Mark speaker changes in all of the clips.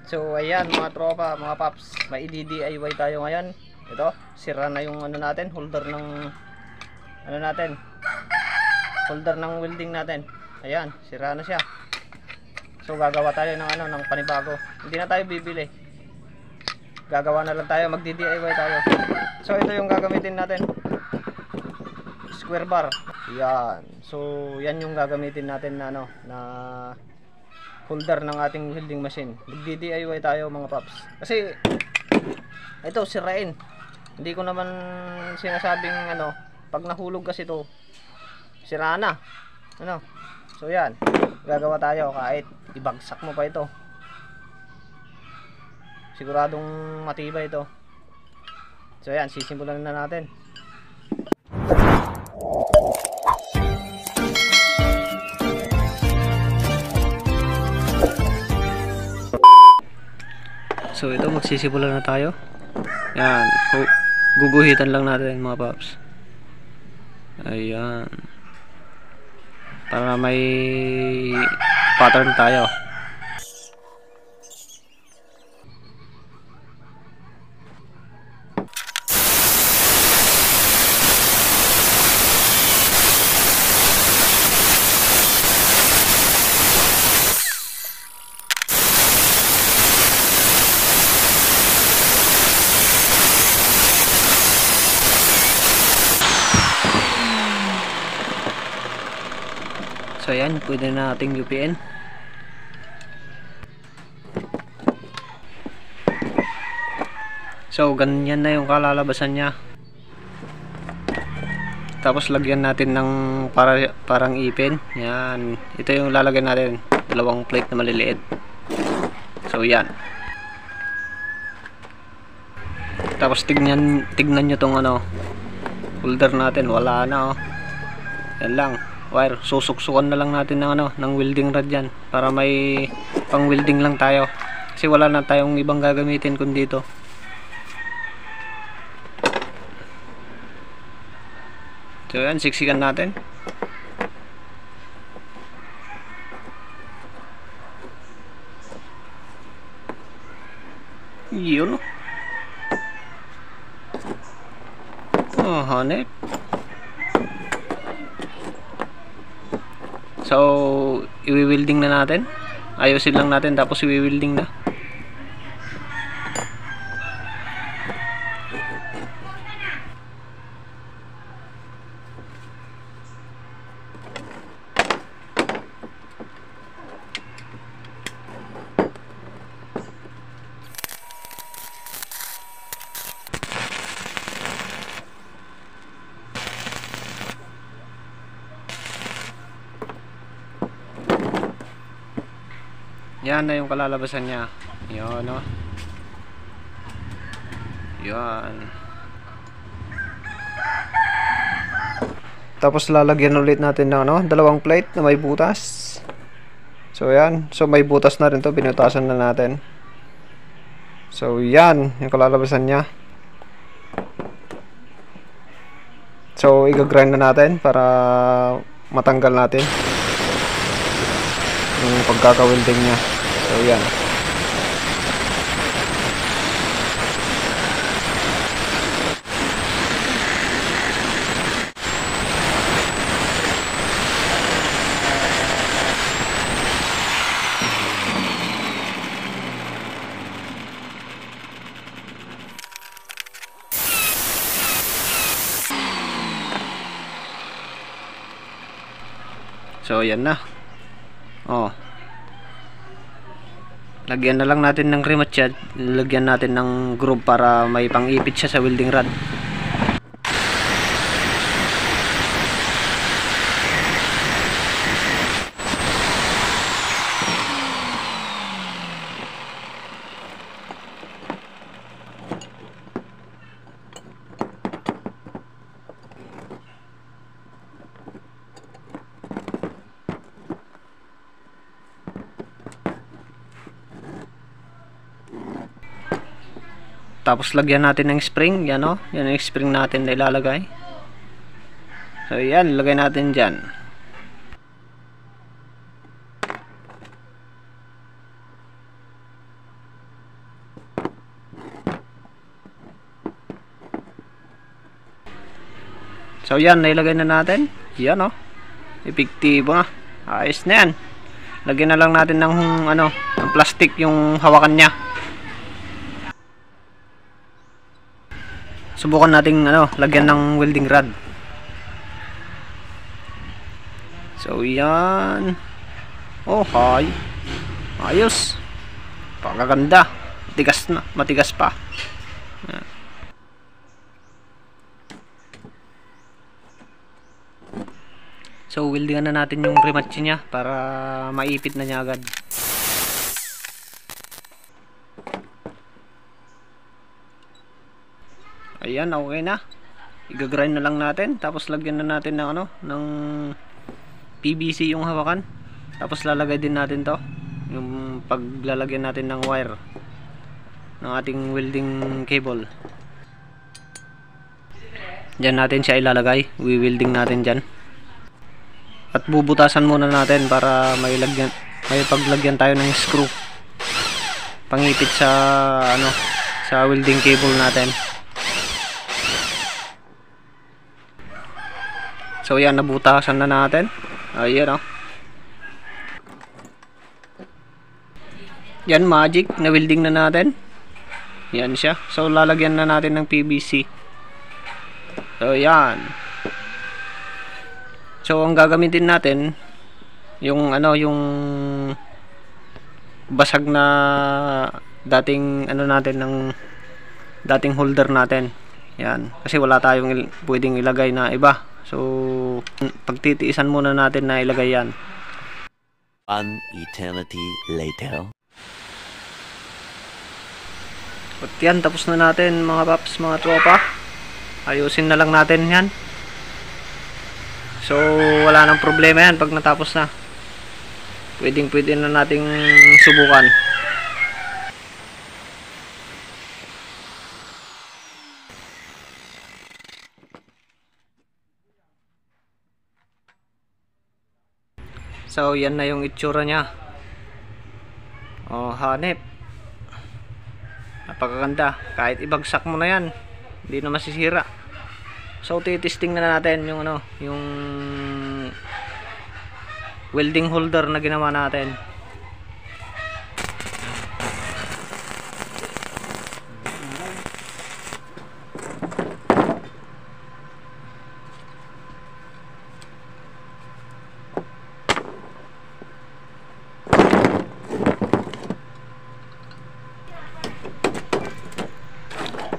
Speaker 1: So ayan mga tropa, mga paps, may i-DIY tayo ngayon. Ito, sira na yung ano natin, holder ng ano natin, holder ng welding natin. Ayan, sira na siya. So gagawa tayo ng ano, ng panibago. Hindi na tayo bibili. Gagawa na lang tayo, magdi-DIY tayo. So ito yung gagamitin natin. Square bar. Yan. So yan yung gagamitin natin na ano, na holder ng ating welding machine. Magdi-DIY tayo mga paps. Kasi ito sirain. Hindi ko naman sinasabing ano, pag nahulog kasi ito, sira na. Ano? So yan, gagawa tayo kahit ibagsak mo pa ito. Siguradong matibay ito. So yan, sisimulan na natin. So ito, magsisimulan na tayo. Yan, guguhitan lang natin mga paps. Ayan, para may pattern tayo. So ayan, pwede na nating UPN. So ganyan na yung kalalabasan niya. Tapos lagyan natin ng parang ipin. Yan, ito yung lalagyan natin, dalawang plate na maliliit. So yan. Tapos tignan nyo tong ano, holder natin, wala na oh. Yan lang, wire. Susuksukan na lang natin ng ano, ng welding rod yan, para may pang welding lang tayo. Kasi wala na tayong ibang gagamitin kundi dito. So yan, siksikan natin. Yun. Oh, hanep. So, i-welding na natin. Ayusin lang natin, tapos i-welding na. Yan na yung kalalabasan niya. Yan o. Yan. Tapos lalagyan ulit natin ng ano, dalawang plate na may butas. So yan. So may butas na rin to. Binutasan na natin. So yan yung kalalabasan niya. So i-grind na natin para matanggal natin yung pagkaka-welding niya. So yan. So yan na. Oh. Lagyan na lang natin ng rematch yan. Lagyan natin ng groove para may pang-ipit siya sa welding rod. Tapos lagyan natin ng spring, yan o. Yan yung spring natin na ilalagay. So yan, lagay natin dyan. So yan, nailagay na natin. Yan oh. Epektibo na. Ayos na yan. Lagyan na lang natin ng ano, ng plastic yung hawakan niya. Subukan nating ano, lagyan ng welding rod. So yan. Oh, hi. Ayos. Pagaganda. Matigas na, matigas pa. Yan. So weldingan na natin yung rematch niya para maipit na niya agad. Ayan, okay na. Igagrind na lang natin, tapos lagyan na natin ng ano, ng PVC yung hawakan. Tapos lalagay din natin to, yung paglalagyan natin ng wire ng ating welding cable. Diyan natin siya ilalagay, welding natin diyan. At bubutasan muna natin para may paglagyan tayo ng screw pangipit sa ano, sa welding cable natin. So yan, nabutasan na natin. Ayan oh. Yan, magic, na welding na natin. Yan siya. So lalagyan na natin ng PVC. So yan. So ang gagamitin natin yung ano, yung basag na dating ano natin, ng dating holder natin. Yan, kasi wala tayong pwedeng ilagay na iba. So pagtitiisan muna natin na ilagay yan.
Speaker 2: An eternity later.
Speaker 1: At yan, tapos na natin mga paps, mga tropa. Ayusin na lang natin yan. So wala nang problema yan pag natapos na. Pwede na nating subukan. So yan na yung itsura niya. Oh, hanep. Napakaganda. Kahit ibagsak mo na yan, hindi na masisira. So titesting na natin yung ano, yung welding holder na ginawa natin.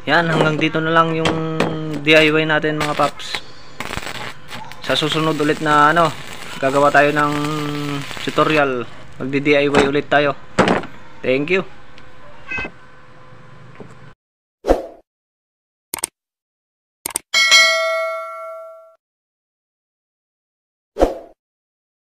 Speaker 1: Yan, hanggang dito na lang yung DIY natin mga paps. Sa susunod ulit na ano, gagawa tayo ng tutorial. Magdi-DIY ulit tayo. Thank you.